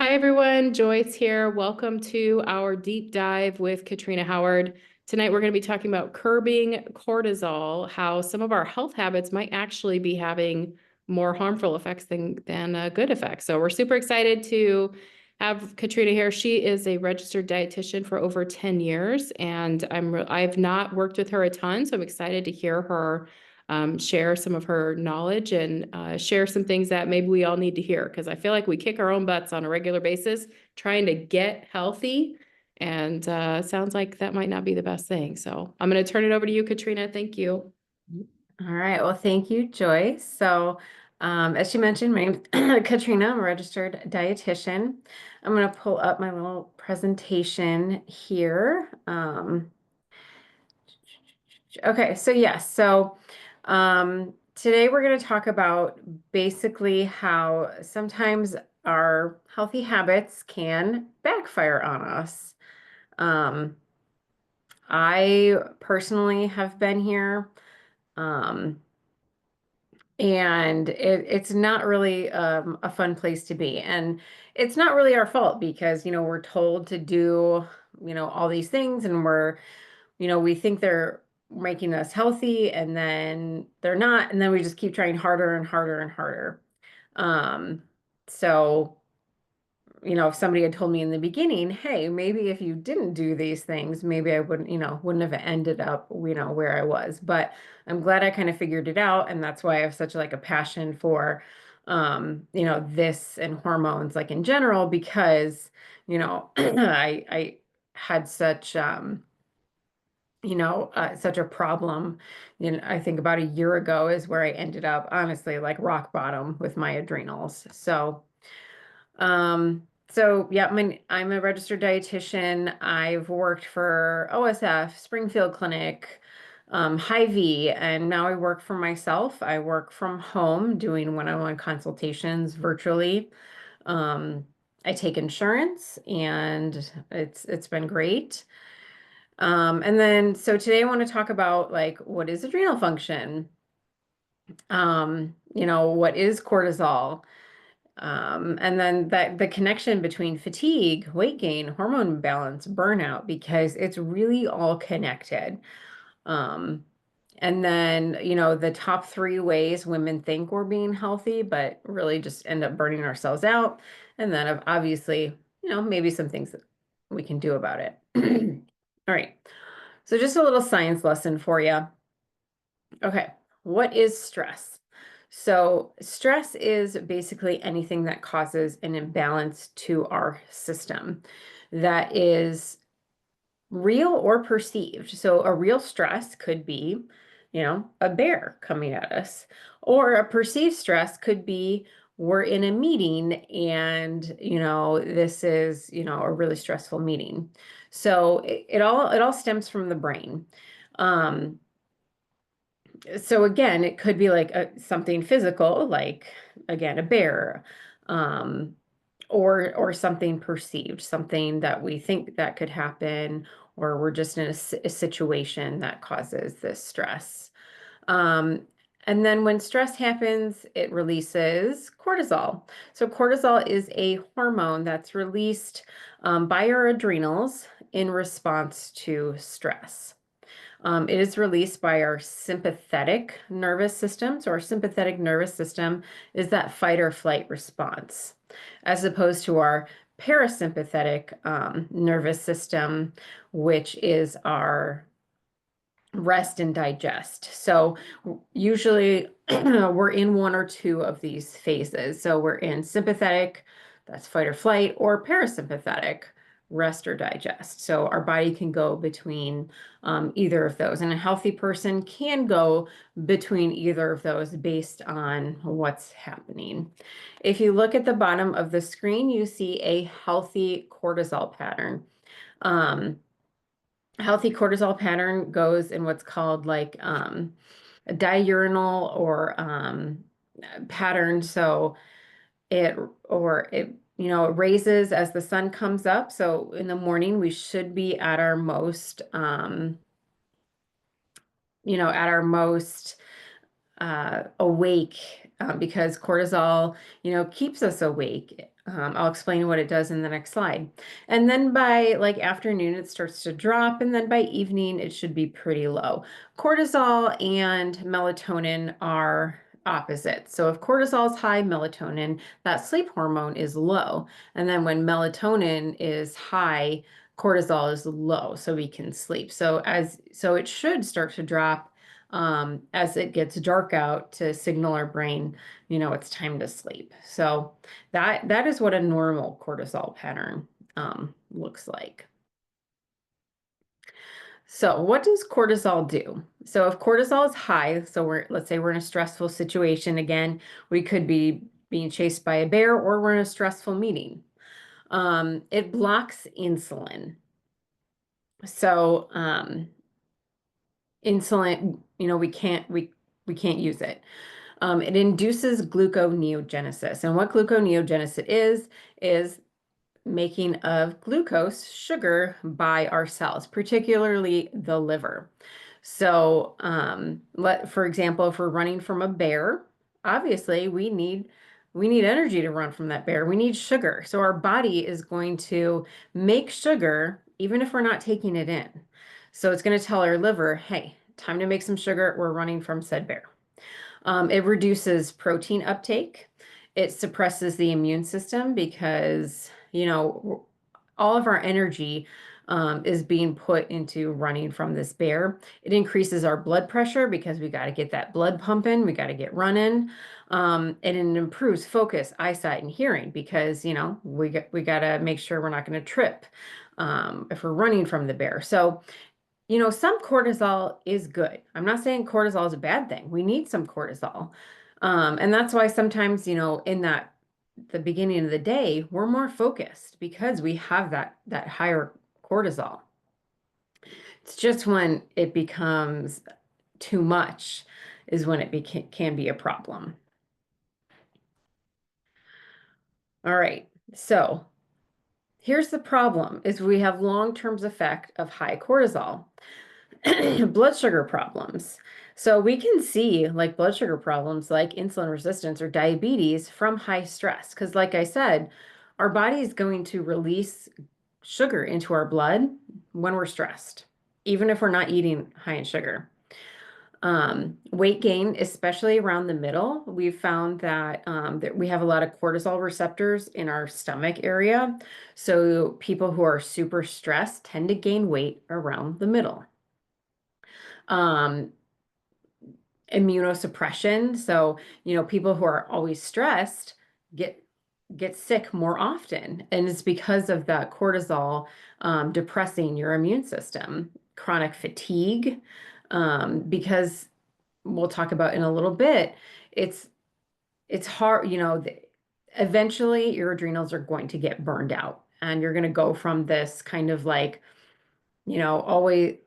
Hi everyone, Joyce here. Welcome to our deep dive with Katrina Howard. Tonight we're going to be talking about curbing cortisol, how some of our health habits might actually be having more harmful effects than good effects. So we're super excited to have Katrina here. She is a registered dietitian for over 10 years, and I've not worked with her a ton, so I'm excited to hear her share some of her knowledge and share some things that maybe we all need to hear, because I feel like we kick our own butts on a regular basis trying to get healthy, and sounds like that might not be the best thing. So I'm going to turn it over to you, Katrina. Thank you. All right. Well, thank you, Joyce. As you mentioned, my name's Katrina. I'm a registered dietitian. I'm going to pull up my little presentation here. Okay. Today we're going to talk about basically how sometimes our healthy habits can backfire on us. Um, I personally have been here. Um, and it's not really a fun place to be. And it's not really our fault because, we're told to do, all these things and we think they're making us healthy and then they're not. And then we just keep trying harder and harder and harder. Um, so if somebody had told me in the beginning, hey, maybe if you didn't do these things, maybe I wouldn't have ended up, where I was. But I'm glad I kind of figured it out. And that's why I have such like a passion for, this and hormones, like in general, because, I had such a problem. I think about a year ago is where I ended up, honestly, like rock bottom with my adrenals. I'm a registered dietitian. I've worked for OSF, Springfield Clinic, Hy-Vee, and now I work for myself. I work from home doing one-on-one consultations virtually. Um, I take insurance and it's been great. So today I want to talk about like what is adrenal function? What is cortisol? And then the connection between fatigue, weight gain, hormone imbalance, burnout, because it's really all connected. Um, and then, the top three ways women think we're being healthy, but really just end up burning ourselves out. And then obviously, maybe some things that we can do about it. All right. So just a little science lesson for you. Okay, what is stress? So, stress is basically anything that causes an imbalance to our system that is real or perceived. So, a real stress could be, a bear coming at us, or a perceived stress could be we're in a meeting and, this is, a really stressful meeting. So, it all stems from the brain. Um, so again, it could be like something physical, like again, a bear, um, or something perceived, something that we think that could happen, or we're just in a situation that causes this stress. Um, and then when stress happens, it releases cortisol. So cortisol is a hormone that's released by our adrenals in response to stress. It is released by our sympathetic nervous system. So our sympathetic nervous system is that fight or flight response, as opposed to our parasympathetic nervous system, which is our rest and digest. So usually we're in one or two of these phases. So we're in sympathetic, that's fight or flight, or parasympathetic, rest or digest. So our body can go between either of those. And a healthy person can go between either of those based on what's happening. If you look at the bottom of the screen, you see a healthy cortisol pattern. A healthy cortisol pattern goes in what's called like a diurnal or pattern. So it raises as the sun comes up. So in the morning, we should be at our most, awake because cortisol, keeps us awake. I'll explain what it does in the next slide. And then by like afternoon, it starts to drop, and then by evening, it should be pretty low. Cortisol and melatonin are opposite. So if cortisol is high, melatonin, that sleep hormone is low. And then when melatonin is high, cortisol is low, so we can sleep. So it should start to drop as it gets dark out to signal our brain, it's time to sleep. So that is what a normal cortisol pattern looks like. So what does cortisol do? So if cortisol is high, so let's say we're in a stressful situation again, we could be being chased by a bear or we're in a stressful meeting. It blocks insulin. So insulin, we can't use it. It induces gluconeogenesis. And what gluconeogenesis is making of glucose, sugar, by our cells, particularly the liver. So, for example, if we're running from a bear, obviously we need energy to run from that bear. We need sugar. So our body is going to make sugar even if we're not taking it in. So it's going to tell our liver, hey, time to make some sugar. We're running from said bear. It reduces protein uptake. It suppresses the immune system because, all of our energy is being put into running from this bear. It increases our blood pressure because we got to get that blood pumping. We got to get running. And it improves focus, eyesight, and hearing because, we got to make sure we're not going to trip if we're running from the bear. So, some cortisol is good. I'm not saying cortisol is a bad thing. We need some cortisol. And that's why sometimes, in the beginning of the day, we're more focused because we have that higher cortisol. It's just when it becomes too much is when it can be a problem. All right. So here's the problem is we have long-term effect of high cortisol. Blood sugar problems. So we can see like blood sugar problems like insulin resistance or diabetes from high stress. Because like I said, our body is going to release sugar into our blood when we're stressed, even if we're not eating high in sugar. Weight gain, especially around the middle, we've found that we have a lot of cortisol receptors in our stomach area. So people who are super stressed tend to gain weight around the middle. Um, Immunosuppression. So, people who are always stressed get sick more often. And it's because of that cortisol depressing your immune system. Chronic fatigue, because we'll talk about in a little bit, it's hard, eventually your adrenals are going to get burned out and you're going to go from this kind of like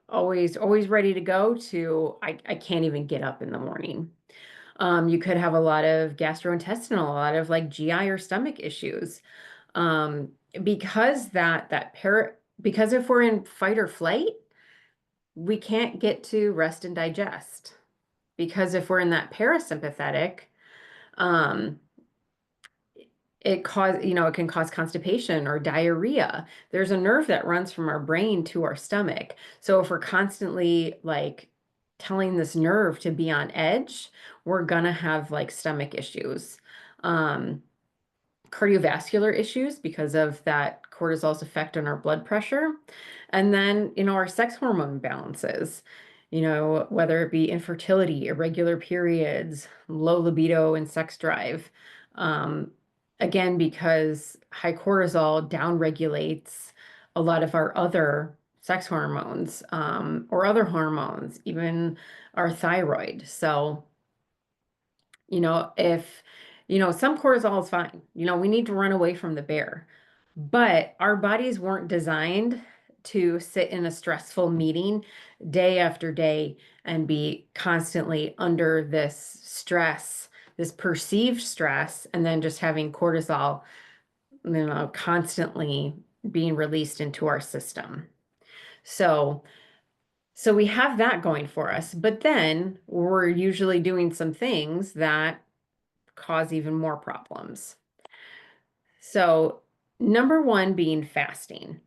always ready to go to I can't even get up in the morning. You could have a lot of gastrointestinal, a lot of like GI or stomach issues. Um, because because if we're in fight or flight, we can't get to rest and digest. Because if we're in that parasympathetic, um, it can cause constipation or diarrhea. There's a nerve that runs from our brain to our stomach. So if we're constantly like telling this nerve to be on edge, we're gonna have like stomach issues. Cardiovascular issues because of that cortisol's effect on our blood pressure. And then, our sex hormone imbalances, whether it be infertility, irregular periods, low libido and sex drive. Again, because high cortisol downregulates a lot of our other sex hormones, or other hormones, even our thyroid. So, if, some cortisol is fine. We need to run away from the bear. But our bodies weren't designed to sit in a stressful meeting day after day and be constantly under this stress, this perceived stress, and then just having cortisol, constantly being released into our system. So we have that going for us, but then we're usually doing some things that cause even more problems. So, number one being fasting.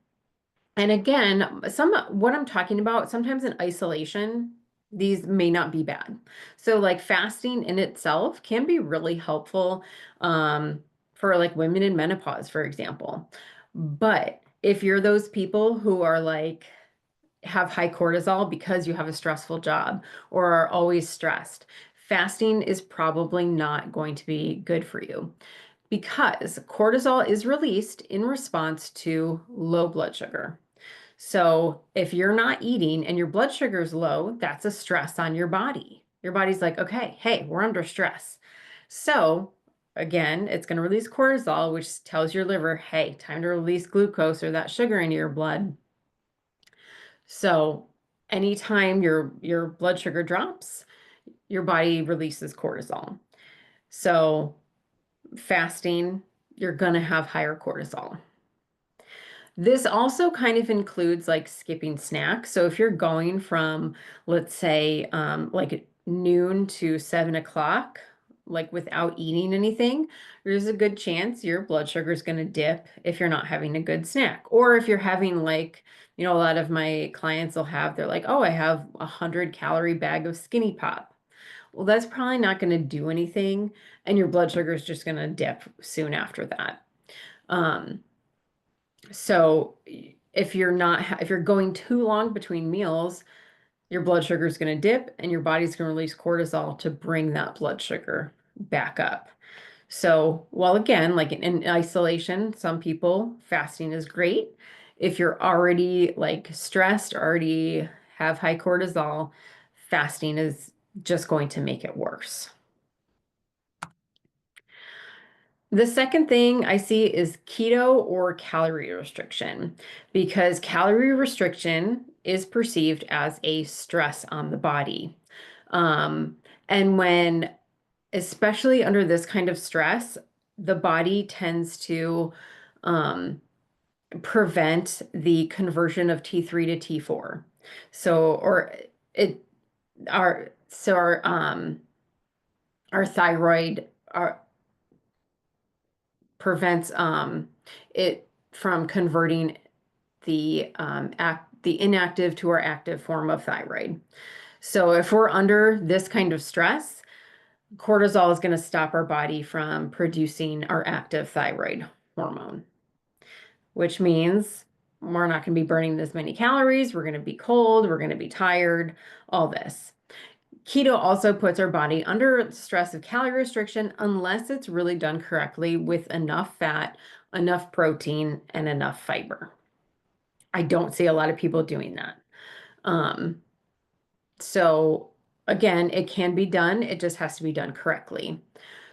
And again, what I'm talking about, sometimes in isolation, these may not be bad. So like fasting in itself can be really helpful for like women in menopause, for example. But if you're those people who are like have high cortisol because you have a stressful job or are always stressed, fasting is probably not going to be good for you because cortisol is released in response to low blood sugar. So if you're not eating and your blood sugar is low, that's a stress on your body. Your body's like, okay, hey, we're under stress. So again, it's going to release cortisol, which tells your liver, hey, time to release glucose or that sugar into your blood. So anytime your blood sugar drops, your body releases cortisol. So fasting, you're going to have higher cortisol. This also kind of includes like skipping snacks. So if you're going from, let's say, like noon to 7 o'clock, like without eating anything, there's a good chance your blood sugar is going to dip if you're not having a good snack. Or if you're having like, a lot of my clients will have, they're like, oh, I have 100-calorie bag of Skinny Pop. Well, that's probably not going to do anything, and your blood sugar is just going to dip soon after that. So if you're going too long between meals, your blood sugar is going to dip and your body's going to release cortisol to bring that blood sugar back up. So, while again, like in isolation, some people fasting is great. If you're already like stressed, already have high cortisol, fasting is just going to make it worse. The second thing I see is keto or calorie restriction, because calorie restriction is perceived as a stress on the body. Um, and when, especially under this kind of stress, the body tends to um, prevent the conversion of T3 to T4. So, or it, our thyroid, prevents it from converting the inactive to our active form of thyroid. So if we're under this kind of stress, cortisol is going to stop our body from producing our active thyroid hormone, which means we're not going to be burning as many calories, we're going to be cold, we're going to be tired, all this. Keto also puts our body under stress of calorie restriction unless it's really done correctly with enough fat, enough protein, and enough fiber. I don't see a lot of people doing that. So again, it can be done. It just has to be done correctly.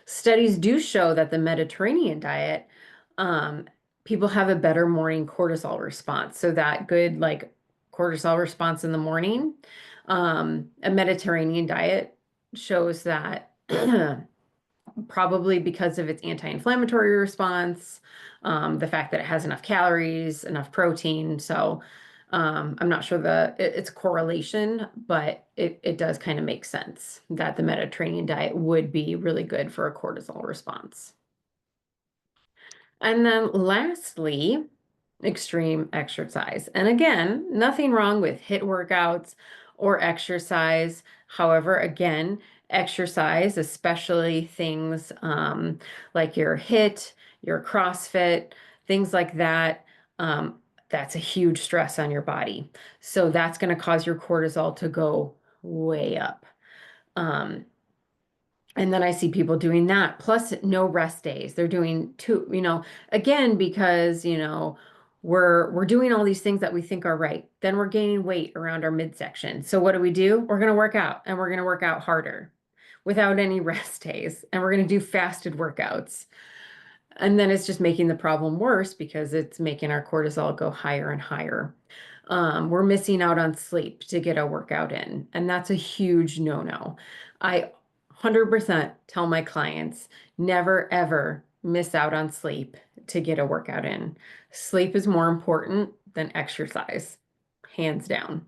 Studies do show that the Mediterranean diet, people have a better morning cortisol response. So that good like cortisol response in the morning, a Mediterranean diet shows that probably because of its anti-inflammatory response, the fact that it has enough calories, enough protein. So I'm not sure it's correlation, but it does kind of make sense that the Mediterranean diet would be really good for a cortisol response. And then lastly, extreme exercise. And again, nothing wrong with HIIT workouts or exercise. However, again, exercise, especially things like your HIIT, your CrossFit, things like that, that's a huge stress on your body. So that's going to cause your cortisol to go way up. And then I see people doing that, plus no rest days. They're doing two, again, because, we're doing all these things that we think are right. Then we're gaining weight around our midsection. So what do? We're going to work out, and we're going to work out harder without any rest days. And we're going to do fasted workouts. And then it's just making the problem worse because it's making our cortisol go higher and higher. We're missing out on sleep to get a workout in, and that's a huge no-no. I 100% tell my clients, never ever miss out on sleep to get a workout in. Sleep is more important than exercise, hands down.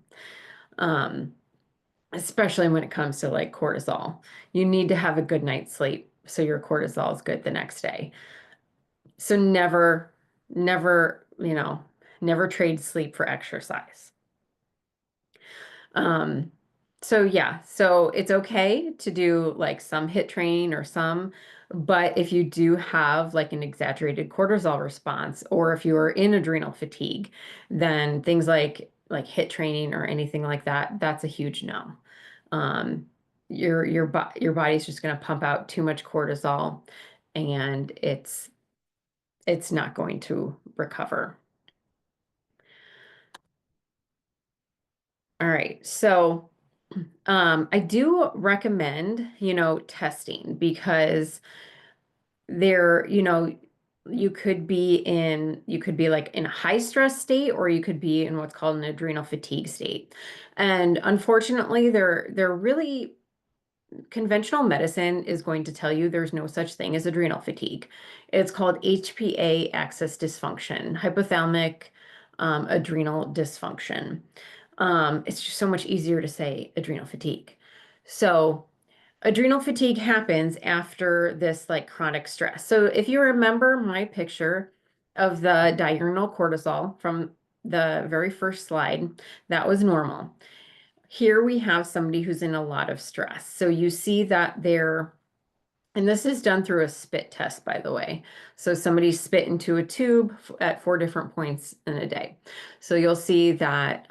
Especially when it comes to like cortisol. You need to have a good night's sleep. so your cortisol is good the next day. So never, never, never trade sleep for exercise. Um, so yeah, so it's okay to do like some HIIT training or some, but if you do have like an exaggerated cortisol response, or if you are in adrenal fatigue, then things like HIIT training or anything like that, that's a huge no. Um, your body's just going to pump out too much cortisol, and it's not going to recover. All right, so I do recommend, testing, because there, you could be like in a high stress state, or you could be in what's called an adrenal fatigue state. And unfortunately, they're really conventional medicine is going to tell you there's no such thing as adrenal fatigue. It's called HPA axis dysfunction, hypothalamic adrenal dysfunction. It's just so much easier to say adrenal fatigue. So adrenal fatigue happens after this like chronic stress. So if you remember my picture of the diurnal cortisol from the very first slide, that was normal. Here we have somebody who's in a lot of stress. So you see that they're, and this is done through a spit test, by the way. So somebody spit into a tube at 4 different points in a day. So you'll see that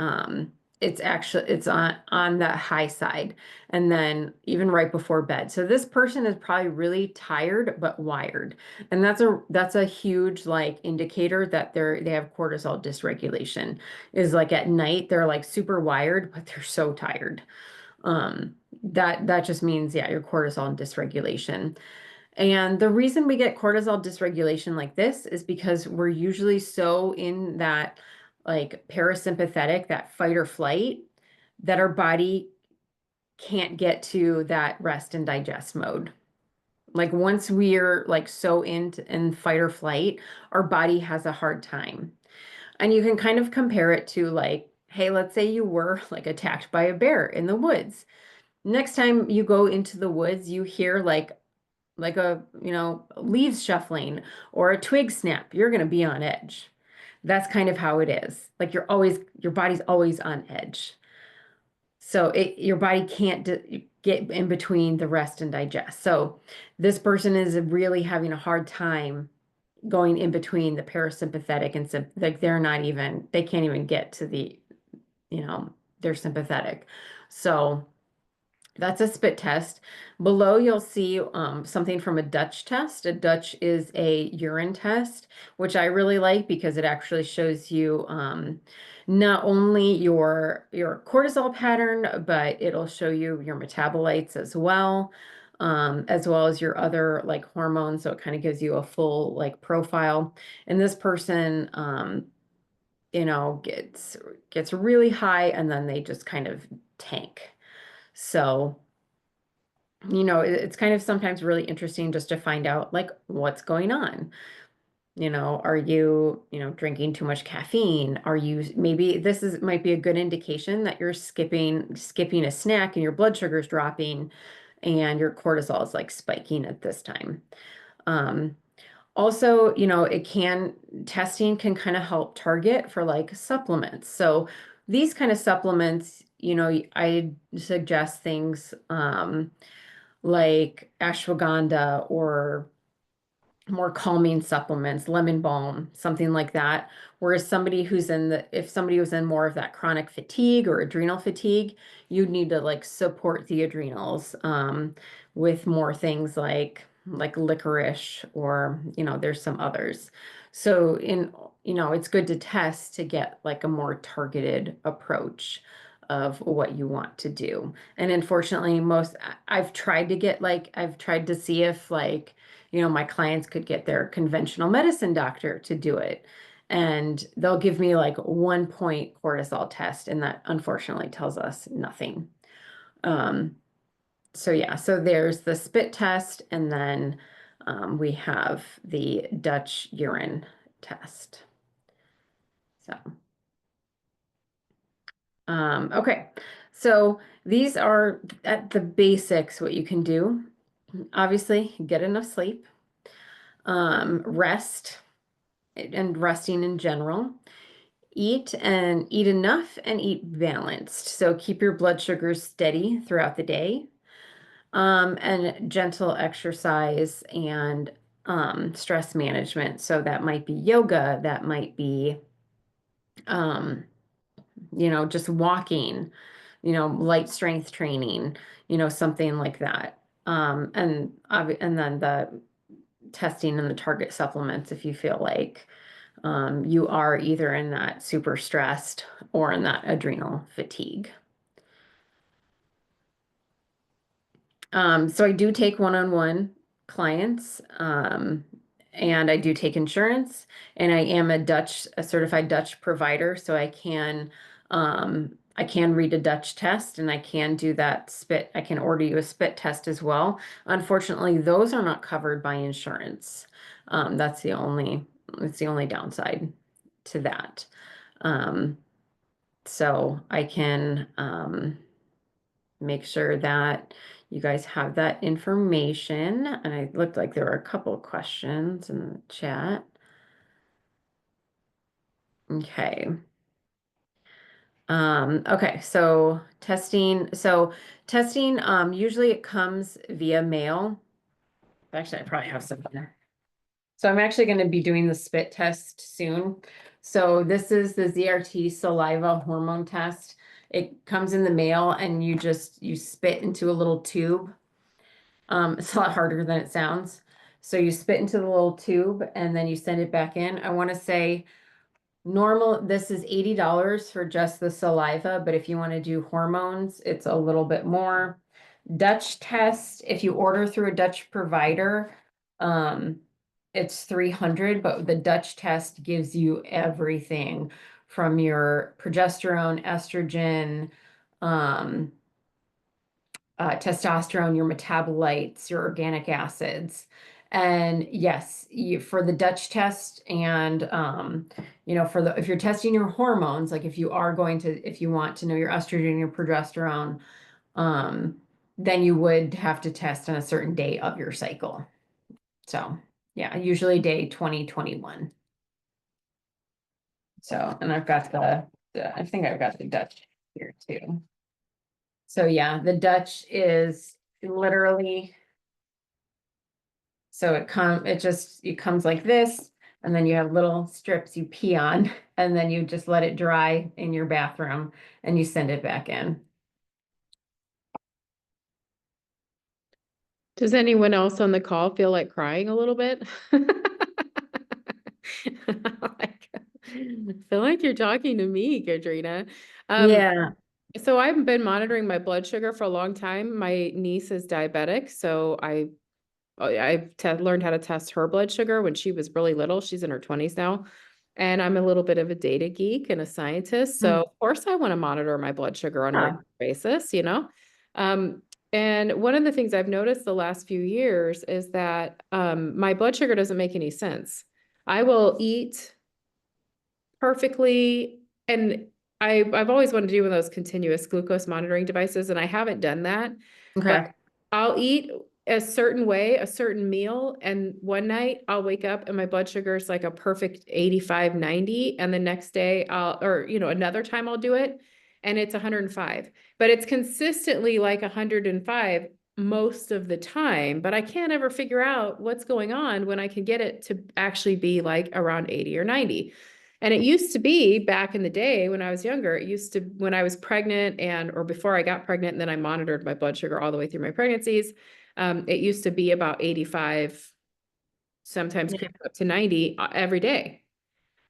it's on the high side, and then even right before bed. So this person is probably really tired but wired, and that's a huge like indicator that they have cortisol dysregulation. Is like at night they're like super wired, but they're so tired. That just means, yeah, your cortisol dysregulation. And the reason we get cortisol dysregulation like this is because we're usually so in that like parasympathetic, that fight or flight, that our body can't get to that rest and digest mode. Like once we're like so in fight or flight, our body has a hard time. And you can kind of compare it to like, hey, let's say you were like attacked by a bear in the woods. Next time you go into the woods, you hear like a, leaves shuffling or a twig snap, you're going to be on edge. That's kind of how it is. Like your body's always on edge. So your body can't get in between the rest and digest. So this person is really having a hard time going in between the parasympathetic and like they can't even get to you know, they're sympathetic. So that's a spit test. Below, you'll see something from a Dutch test. A Dutch is a urine test, which I really like because it actually shows you not only your cortisol pattern, but it'll show you your metabolites as well as your other like hormones. So it kind of gives you a full like profile. And this person, gets really high, and then they just kind of tank. So, it's kind of sometimes really interesting just to find out like what's going on. Are you, drinking too much caffeine? Are you, maybe this is might be a good indication that you're skipping a snack and your blood sugar is dropping and your cortisol is like spiking at this time. Um, Also, testing can kind of help target for like supplements. So these kind of supplements, I suggest things like ashwagandha or more calming supplements, lemon balm, something like that. Whereas if somebody was in more of that chronic fatigue or adrenal fatigue, you'd need to like support the adrenals with more things like licorice, or there's some others. So it's good to test to get like a more targeted approach of what you want to do. And unfortunately, I've tried to see if like my clients could get their conventional medicine doctor to do it. And they'll give me like 1 point cortisol test, and that unfortunately tells us nothing. Um, so yeah, so there's the spit test, and then we have the Dutch urine test. So, okay. So these are at the basics what you can do. Obviously, get enough sleep, rest, and resting in general. Eat enough and eat balanced. So keep your blood sugars steady throughout the day. And gentle exercise and stress management. So that might be yoga, that might be um, just walking, light strength training, something like that. And then the testing and the target supplements if you feel like you are either in that super stressed or in that adrenal fatigue. So I do take one-on-one clients, and I do take insurance, and I am a certified Dutch provider, so I can read a Dutch test and I can do that spit. I can order you a spit test as well. Unfortunately, those are not covered by insurance. That's the only downside to that. Um, so I can make sure that you guys have that information. And it looked like there were a couple of questions in the chat. Okay. Okay, so testing. Usually it comes via mail. Actually, I probably have some here. So I'm actually going to be doing the spit test soon. So this is the ZRT saliva hormone test. It comes in the mail and you spit into a little tube. It's a lot harder than it sounds. So you spit into the little tube and then you send it back in. I want to say this is $80 for just the saliva, but if you want to do hormones, it's a little bit more. Dutch test, if you order through a Dutch provider, it's 300, but the Dutch test gives you everything from your progesterone, estrogen, um, testosterone, your metabolites, your organic acids. And yes, for the Dutch test and if you're testing your hormones, like if you want to know your estrogen, your progesterone, then you would have to test on a certain day of your cycle. So yeah, usually day 2021. So, and I've got I think I've got the Dutch here too. So yeah, the Dutch is literally, so it comes like this, and then you have little strips you pee on, and then you just let it dry in your bathroom and you send it back in. Does anyone else on the call feel like crying a little bit? Like, I feel like you're talking to me, Katrina. Um, Yeah. so I've been monitoring my blood sugar for a long time. My niece is diabetic, so I've learned how to test her blood sugar when she was really little. She's in her 20s now. And I'm a little bit of a data geek and a scientist. So Hmm. of course I want to monitor my blood sugar on a Yeah. regular basis, you know? Um, and one of the things I've noticed the last few years is that my blood sugar doesn't make any sense. I will eat perfectly, and I've always wanted to do one of those continuous glucose monitoring devices, and I haven't done that. But Okay. I'll eat a certain way, a certain meal, and one night I'll wake up and my blood sugar is like a perfect 85, 90, and the next day another time I'll do it and it's 105. But it's consistently like 105 most of the time, but I can't ever figure out what's going on when I can get it to actually be like around 80 or 90. And it used to be back in the day when I was younger, when I was pregnant or before I got pregnant, and then I monitored my blood sugar all the way through my pregnancies. It used to be about 85, sometimes Yeah. creeping up to 90 every day.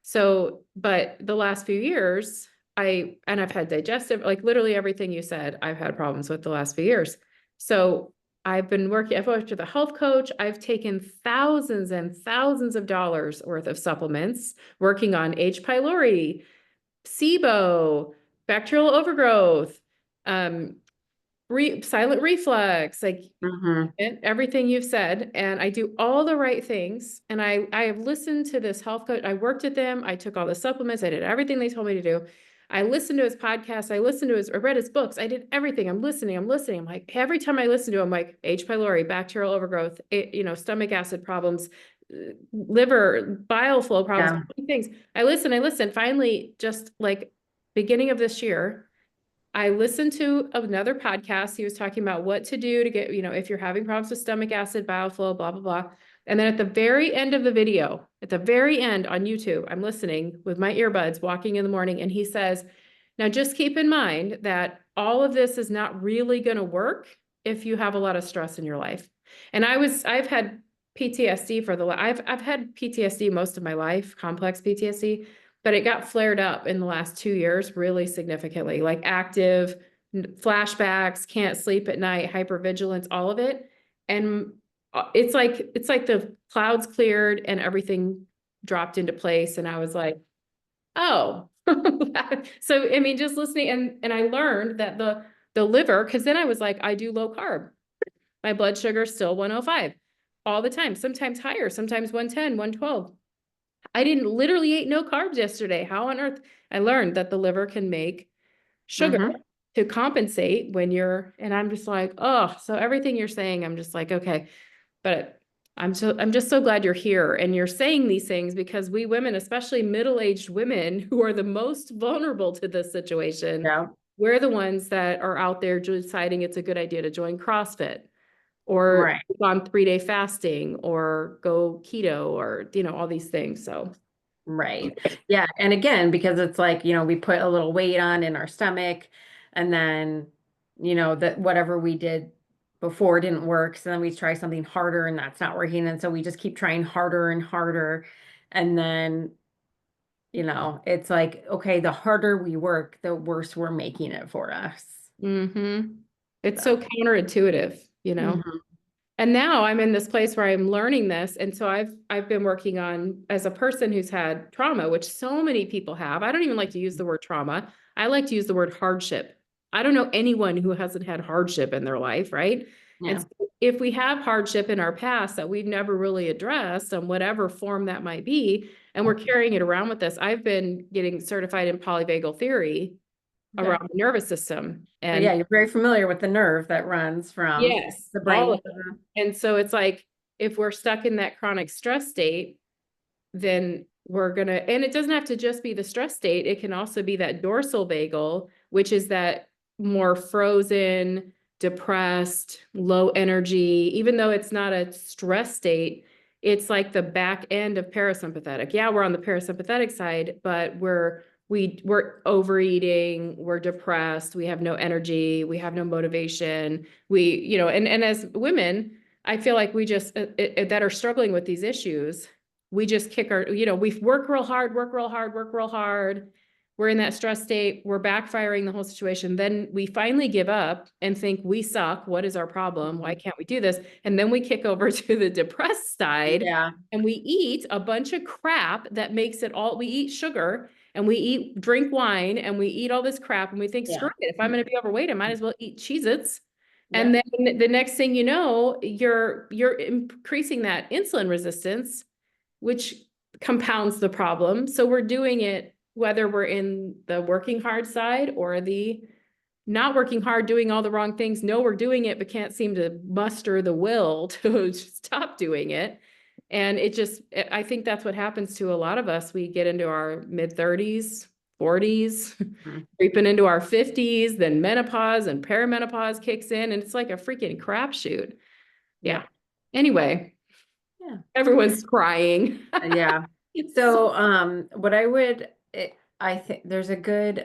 So, but the last few years, I've had digestive, like literally everything you said, I've had problems with the last few years. So I've worked with a health coach. I've taken thousands and thousands of dollars worth of supplements, working on H. pylori, SIBO, bacterial overgrowth, um, silent reflux, like Hmm. everything you've said. And I do all the right things. And I have listened to this health coach. I worked with them. I took all the supplements. I did everything they told me to do. I listened to his podcast. I read his books. I did everything. I'm listening. I'm listening. I'm like, every time I listen to him, like H. pylori, bacterial overgrowth, stomach acid problems, liver, bile flow problems, Yeah. all these things. I listen. Finally, just like beginning of this year, I listened to another podcast. He was talking about what to do to get, if you're having problems with stomach acid, bile flow, blah, blah, blah. And then at the very end of the video, at the very end on YouTube, I'm listening with my earbuds, walking in the morning, and he says, now just keep in mind that all of this is not really going to work if you have a lot of stress in your life. And I've had PTSD I've had PTSD most of my life, complex PTSD, but it got flared up in the last 2 years really significantly, like active flashbacks, can't sleep at night, hypervigilance, all of it. And it's like the clouds cleared and everything dropped into place. And I was like, oh, so I mean, just listening and I learned that the liver, because then I was like, I do low carb. My blood sugar is still 105 all the time, sometimes higher, sometimes 110, 112. I didn't literally ate no carbs yesterday. How on earth? I learned that the liver can make sugar Mm-hmm. to compensate when and I'm just like, oh, so everything you're saying, I'm just like, okay, but I'm just so glad you're here and you're saying these things because we women, especially middle-aged women who are the most vulnerable to this situation, Yeah. we're the ones that are out there deciding it's a good idea to join CrossFit or Right. go on 3-day fasting or go keto or, all these things. So, Right. Yeah. And again, because it's like, we put a little weight on in our stomach and then, that whatever we did before didn't work. So then we try something harder and that's not working. And so we just keep trying harder and harder. And then, it's like, okay, the harder we work, the worse we're making it for us. it's so So, counterintuitive. mhm. And now I'm in this place where I'm learning this. And so I've been working on as a person who's had trauma, which so many people have. I don't even like to use the word trauma. I like to use the word hardship. I don't know anyone who hasn't had hardship in their life, right? And Yeah. so if we have hardship in our past that we've never really addressed on whatever form that might be, and we're carrying it around with us, I've been getting certified in polyvagal theory Okay. around the nervous system. So And yeah, you're very familiar with the nerve that runs from yes, the all brain of it. And so it's like, if we're stuck in that chronic stress state, then and it doesn't have to just be the stress state. It can also be that dorsal vagal, which is that more frozen, depressed, low energy, even though it's not a stress state, it's like the back end of parasympathetic. Yeah, we're on the parasympathetic side, but we're overeating, we're depressed, we have no energy, we have no motivation. And as women, I feel like we just that are struggling with these issues, we just we work real hard, work real hard, work real hard. We're in that stress state. We're backfiring the whole situation. Then we finally give up and think we suck. What is our problem? Why can't we do this? And then we kick over to the depressed side Yeah. and we eat a bunch of crap that makes it all, we eat sugar and drink wine and we eat all this crap and we think, screw Yeah. it. If I'm going to be overweight, I might as well eat Cheez-Its. And Yeah. then the next thing you know, you're increasing that insulin resistance, which compounds the problem. So we're doing it whether we're in the working hard side or the not working hard, doing all the wrong things. No, we're doing it, but can't seem to muster the will to stop doing it. And I think that's what happens to a lot of us. We get into our mid-30s, 40s, Mhm. creeping into our 50s, then menopause and perimenopause kicks in, and it's like a freaking crapshoot. Yeah. Yep. Anyway, Yeah. everyone's crying. Yeah. It's so So, what I think there's a good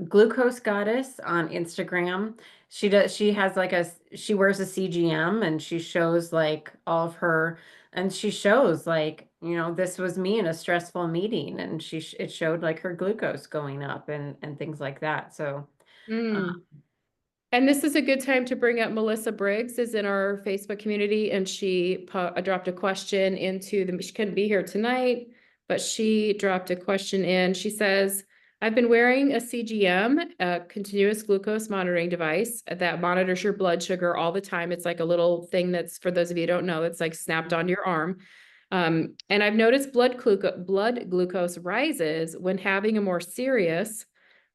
glucose goddess on Instagram. She has like she wears a CGM and she shows like all of her, and she shows like, this was me in a stressful meeting and it showed like her glucose going up and things like that. So, Mm. And this is a good time to bring up Melissa Briggs is in our Facebook community and she dropped a question she couldn't be here tonight, but she dropped a question in. She says, I've been wearing a CGM, a continuous glucose monitoring device that monitors your blood sugar all the time. It's like a little thing that's, for those of you who don't know, it's like snapped onto your arm. And I've noticed blood glucose rises when having a more serious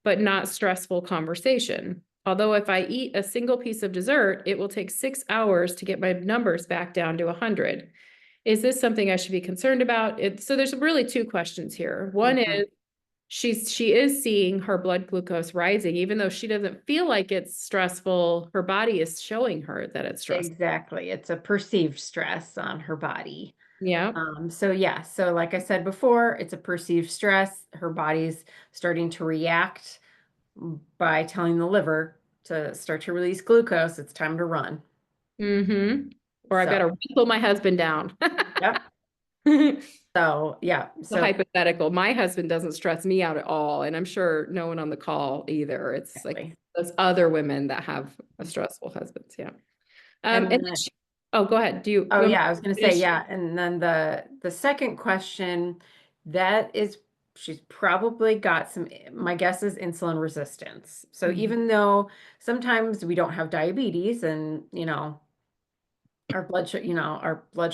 but not stressful conversation. Although if I eat a single piece of dessert, it will take 6 hours to get my numbers back down to 100. Is this something I should be concerned about? So there's really two questions here. One Mhm. is she is seeing her blood glucose rising, even though she doesn't feel like it's stressful. Her body is showing her that it's stressful. Exactly. It's a perceived stress on her body. Yeah. So yeah, so like I said before, it's a perceived stress. Her body's starting to react by telling the liver to start to release glucose. It's time to run. Mm-hmm. Or I So, better wrestle my husband down. yep. The So, yeah. So, hypothetical. My husband doesn't stress me out at all, and I'm sure no one on the call either. It's like exactly. those other women that have a stressful husbands. Yeah. And And then then, oh, go ahead. Do you oh want me yeah, I was going to to say, finish? yeah. And then the second question, that is, she's probably got some, my guess is insulin resistance. So Mhm. even though sometimes we don't have diabetes and, our blood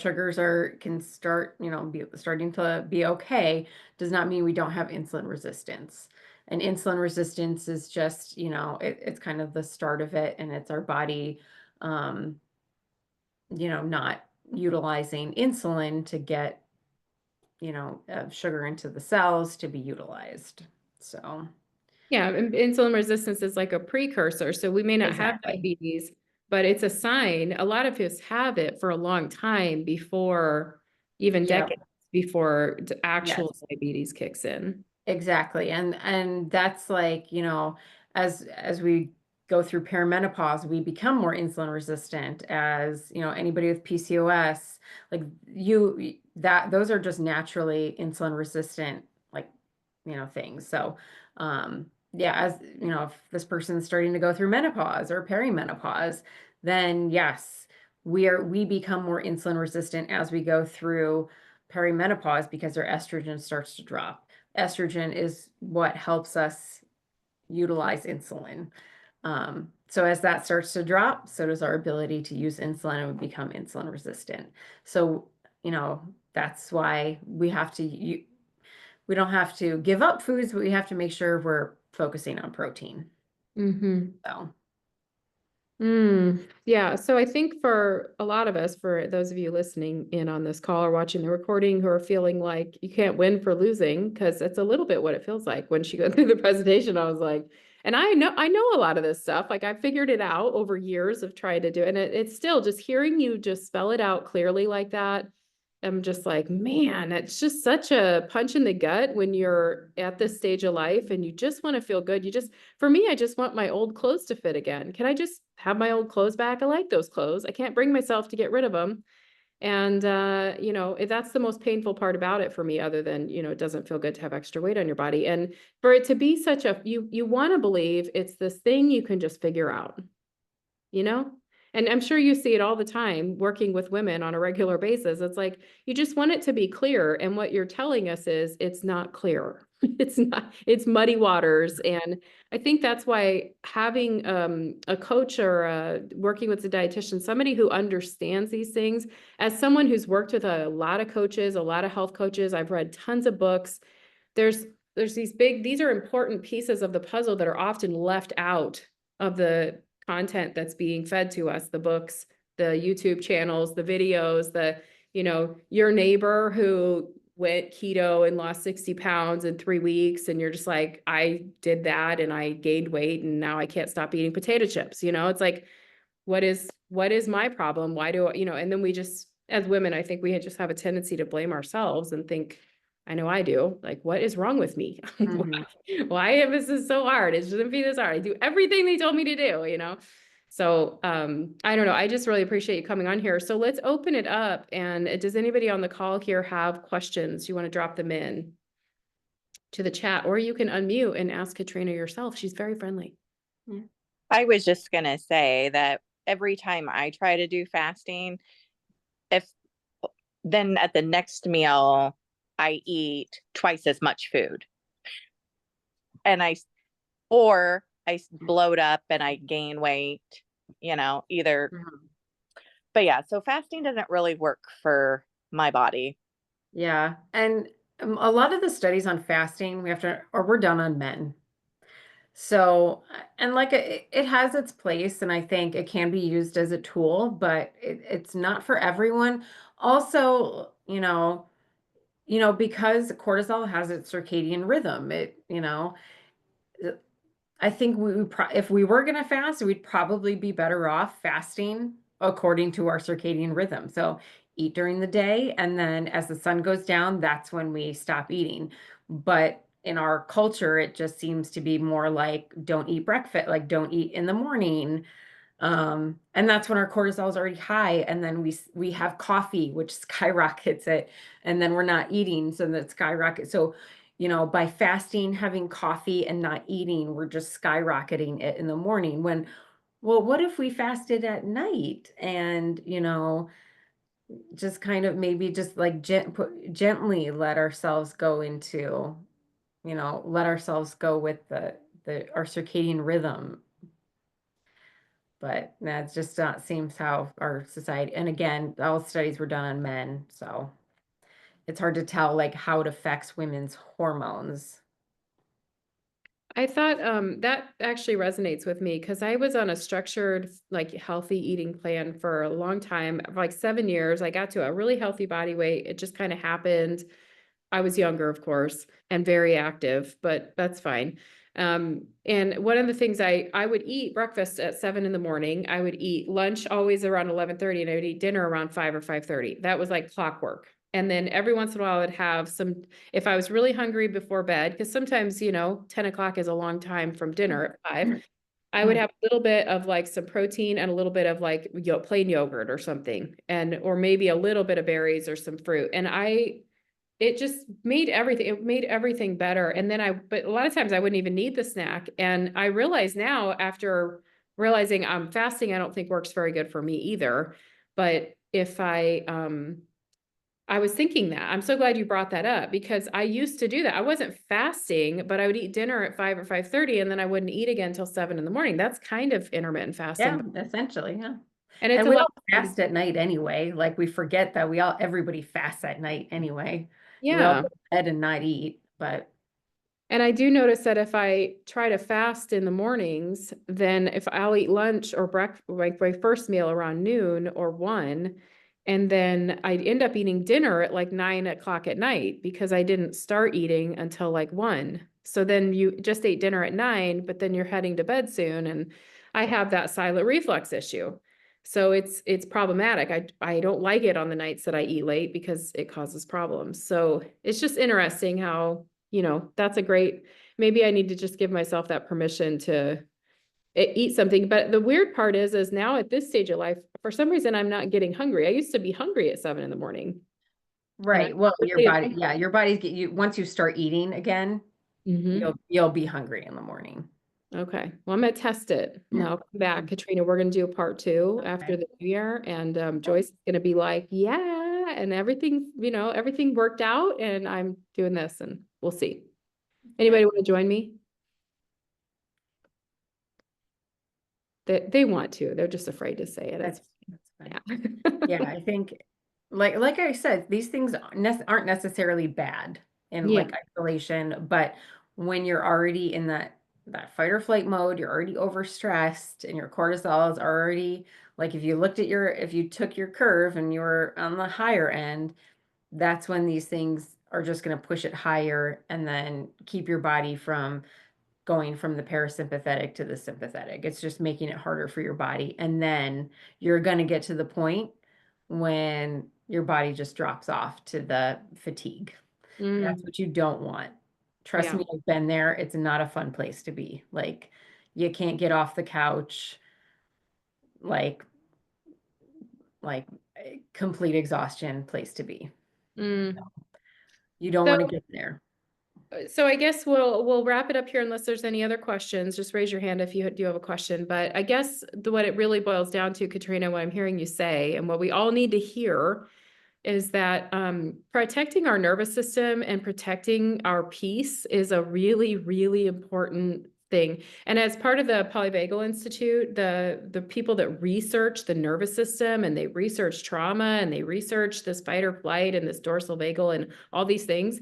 sugars can start, be starting to be okay, does not mean we don't have insulin resistance. And insulin resistance is just, it's kind of the start of it, and it's our body, um, not utilizing insulin to get, sugar into the cells to be utilized. So, Yeah, and insulin resistance is like a precursor. So we may not have exactly. diabetes, but it's a sign. A lot of us have it for a long time before, even Yep. decades before the actual Yes. diabetes kicks in. Exactly. And that's like, as we go through perimenopause, we become more insulin resistant as, anybody with PCOS, like that those are just naturally insulin resistant, like, things. So, yeah, as if this person's starting to go through menopause or perimenopause, then yes, we become more insulin resistant as we go through perimenopause because our estrogen starts to drop. Estrogen is what helps us utilize insulin. So as that starts to drop, so does our ability to use insulin, and we become insulin resistant. So, that's why we don't have to give up foods, but we have to make sure we're focusing on protein. Mm-hmm. So, Yeah. So I think for a lot of us, for those of you listening in on this call or watching the recording who are feeling like you can't win for losing, because it's a little bit what it feels like when she went through the presentation. I was like, and I know a lot of this stuff. Like I figured it out over years of trying to do it. And it's still just hearing you just spell it out clearly like that. I'm just like, man, it's just such a punch in the gut when you're at this stage of life and you just want to feel good. For me, I just want my old clothes to fit again. Can I just have my old clothes back? I like those clothes. I can't bring myself to get rid of them. And, that's the most painful part about it for me, other than, it doesn't feel good to have extra weight on your body. And for it to be you want to believe it's this thing you can just figure out, you know? And I'm sure you see it all the time working with women on a regular basis. It's like you just want it to be clear. And what you're telling us is it's not clear. It's not, it's muddy waters. And I think that's why having a coach or working with a dietitian, somebody who understands these things, as someone who's worked with a lot of coaches, a lot of health coaches, I've read tons of books. There's these are important pieces of the puzzle that are often left out of the content that's being fed to us, the books, the YouTube channels, the videos, your neighbor who went keto and lost 60 pounds in 3 weeks. And you're just like, I did that and I gained weight and now I can't stop eating potato chips. It's like, what is my problem? Why do and then we just, as women, I think we just have a tendency to blame ourselves and think, I know I do, like, what is wrong with me? mhm. Why am this is so hard? It shouldn't be this hard. I do everything they told me to do. So I don't know. I just really appreciate you coming on here. So let's open it up. And does anybody on the call here have questions? You want to drop them in to the chat, or you can unmute and ask Katrina yourself. She's very friendly. Yeah. I was just going to say that every time I try to do fasting, if then at the next meal, I eat twice as much food and or I bloat up and I gain weight, either. Mhm. But yeah, so fasting doesn't really work for my body. Yeah. And a lot of the studies on fasting, we're done on men. So, and like it has its place, and I think it can be used as a tool, but it's not for everyone. Also, because cortisol has its circadian rhythm, I think if we were going to fast, we'd probably be better off fasting according to our circadian rhythm. So eat during the day, and then as the sun goes down, that's when we stop eating. But in our culture, it just seems to be more like don't eat breakfast, like don't eat in the morning, and that's when our cortisol is already high, and then we have coffee, which skyrockets it, and then we're not eating, so that skyrockets. So, by fasting, having coffee, and not eating, we're just skyrocketing it in the morning. Well, what if we fasted at night and, just kind of maybe just like gently let ourselves go into, let ourselves go with the our circadian rhythm. But that's just not seems how our society, and again, all studies were done on men, so it's hard to tell like how it affects women's hormones. I thought that actually resonates with me because I was on a structured, like healthy eating plan for a long time, like 7 years. I got to a really healthy body weight. It just kind of happened. I was younger, of course, and very active, but that's fine. And one of the things I would eat breakfast at 7 in the morning. I would eat lunch always around 11:30, and I would eat dinner around 5 or 5:30. That was like clockwork. And then every once in a while, I'd have some, if I was really hungry before bed, because sometimes, 10 o'clock is a long time from dinner at 5. I would have a little bit of like some protein and a little bit of like plain yogurt or something, or maybe a little bit of berries or some fruit. And it just it made everything better. And then but a lot of times I wouldn't even need the snack. And I realize now, after realizing I'm fasting, I don't think works very good for me either. But if I was thinking that. I'm so glad you brought that up because I used to do that. I wasn't fasting, but I would eat dinner at 5 or 5:30, and then I wouldn't eat again until 7 in the morning. That's kind of intermittent Yeah, fasting. essentially, yeah. And it's And a we lot. all fast at night anyway. Like we forget that everybody fasts at night anyway. We all Yeah. go to bed and not eat, but And I do notice that if I try to fast in the mornings, then if I'll eat lunch or breakfast, like my first meal around noon or 1, and then I'd end up eating dinner at like 9 o'clock at night because I didn't start eating until like 1. So then you just ate dinner at 9, but then you're heading to bed soon. And I have that silent reflux issue. So it's problematic. I don't like it on the nights that I eat late because it causes problems. So it's just interesting how that's maybe I need to just give myself that permission to eat something. But the weird part is now at this stage of life, for some reason, I'm not getting hungry. I used to be hungry at 7 in the morning. And I right. Well, your really body, yeah, your body get you once you start eating again, Mhm. you'll be hungry in the morning. Okay. Well, I'm gonna test it. Now come back, Katrina. We're gonna do a part 2 after Okay. the new year. And Joyce is gonna be like, yeah, and everything worked out, and I'm doing this, and we'll see. Anybody want to join me? They want to. They're just afraid to say it. That's fine. Yeah. Yeah, I think like I said, these things aren't necessarily bad in Yeah. like isolation, but when you're already in that fight or flight mode, you're already overstressed and your cortisol is already like if you took your curve and you were on the higher end, that's when these things are just going to push it higher and then keep your body from going from the parasympathetic to the sympathetic. It's just making it harder for your body. And then you're going to get to the point when your body just drops off to the fatigue. That's Mm, what you don't want. Trust yeah. me, I've been there. It's not a fun place to be. Like, you can't get off the couch, like, like complete exhaustion place to be. Mm. You don't want to So, get there. so I guess we'll wrap it up here unless there's any other questions. Just raise your hand if you do have a question. But I guess what it really boils down to, Katrina, what I'm hearing you say, and what we all need to hear is that protecting our nervous system and protecting our peace is a really, really important thing. And as part of the Polyvagal Institute, the people that research the nervous system and they research trauma and they research this fight or flight and this dorsal vagal and all these things,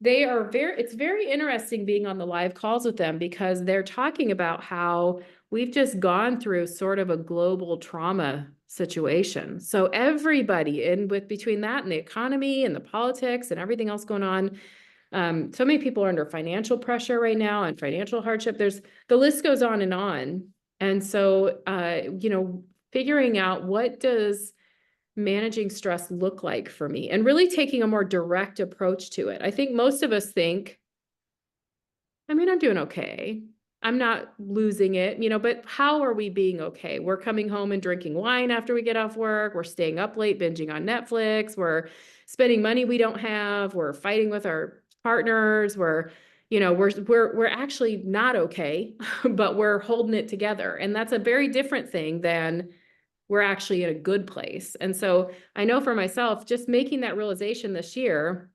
It's very interesting being on the live calls with them because they're talking about how we've just gone through sort of a global trauma situation. So everybody between that and the economy and the politics and everything else going on, so many people are under financial pressure right now and financial hardship. The list goes on and on. And so, figuring out what does managing stress look like for me and really taking a more direct approach to it. I think most of us think, I mean, I'm doing okay. I'm not losing it, but how are we being okay? We're coming home and drinking wine after we get off work. We're staying up late, binging on Netflix. We're spending money we don't have. We're fighting with our partners. We're actually not okay, but we're holding it together. And that's a very different thing than we're actually in a good place. And so I know for myself, just making that realization this year,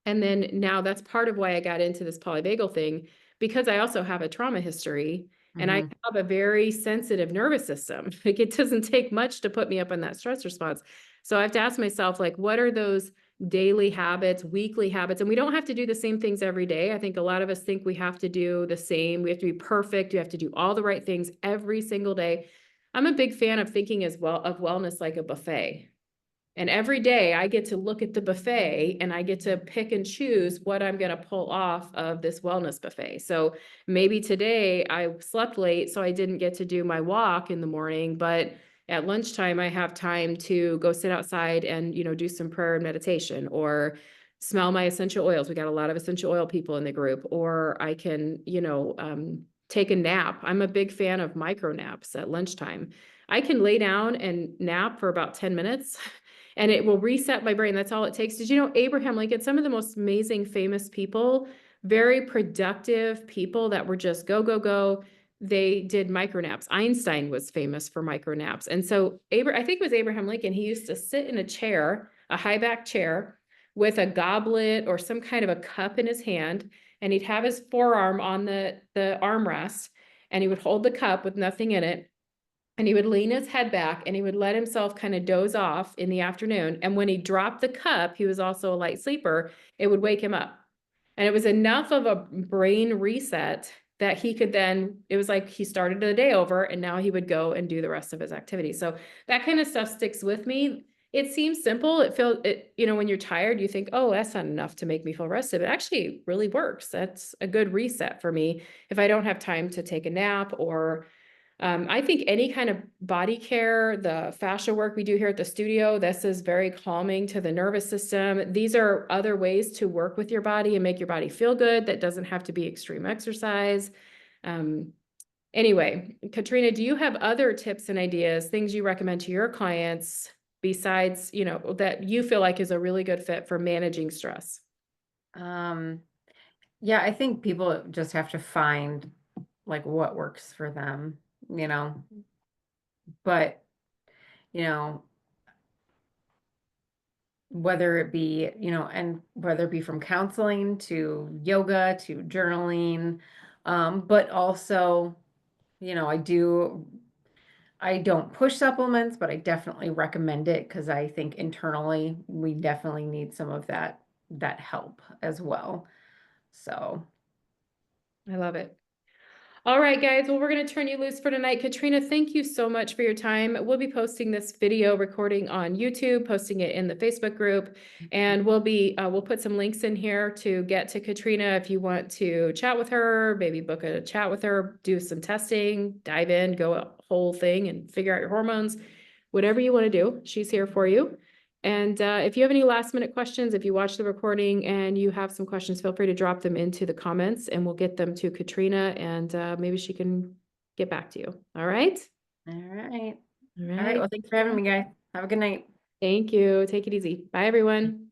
and then now that's part of why I got into this polyvagal thing, because I also have a trauma history and I have a very sensitive nervous system. Like it doesn't take much to put me up on that stress response. So I have to ask myself, like, what are those daily habits, weekly habits? And we don't have to do the same things every day. I think a lot of us think we have to do the same. We have to be perfect. We have to do all the right things every single day. I'm a big fan of thinking as well of wellness like a buffet. And every day I get to look at the buffet and I get to pick and choose what I'm going to pull off of this wellness buffet. So maybe today I slept late, so I didn't get to do my walk in the morning, but at lunchtime I have time to go sit outside and, do some prayer and meditation or smell my essential oils. We got a lot of essential oil people in the group, or I can, take a nap. I'm a big fan of micro naps at lunchtime. I can lay down and nap for about 10 minutes and it will reset my brain. That's all it takes. Did you know Abraham Lincoln, some of the most amazing, famous people, very productive people that were just go, go, go. They did micro naps. Einstein was famous for micro naps. And so I think it was Abraham Lincoln, he used to sit in a chair, a high back chair with a goblet or some kind of a cup in his hand. And he'd have his forearm on the armrest and he would hold the cup with nothing in it. And he would lean his head back and he would let himself kind of doze off in the afternoon. And when he dropped the cup, he was also a light sleeper, it would wake him up. And it was enough of a brain reset that he could it was like he started the day over and now he would go and do the rest of his activity. So that kind of stuff sticks with me. It seems simple. When you're tired, you think, oh, that's not enough to make me feel rested. But actually it really works. That's a good reset for me. If I don't have time to take a nap or I think any kind of body care, the fascia work we do here at the studio, this is very calming to the nervous system. These are other ways to work with your body and make your body feel good. That doesn't have to be extreme exercise. Anyway, Katrina, do you have other tips and ideas, things you recommend to your clients besides, that you feel like is a really good fit for managing stress? Yeah, I think people just have to find like what works for them, but, whether it be, and whether it be from counseling to yoga to journaling, but also, I don't push supplements, but I definitely recommend it because I think internally we definitely need some of that help as well. So I love it. All right, guys. Well, we're going to turn you loose for tonight. Katrina, thank you so much for your time. We'll be posting this video recording on YouTube, posting it in the Facebook group, and we'll put some links in here to get to Katrina if you want to chat with her, maybe book a chat with her, do some testing, dive in, go a whole thing and figure out your hormones, whatever you want to do. She's here for you. And if you have any last minute questions, if you watch the recording and you have some questions, feel free to drop them into the comments and we'll get them to Katrina and maybe she can get back to you. All right? all right. All All right. Well, thanks for having me, guys. Have a good night. Thank you. Take it easy. Bye, everyone.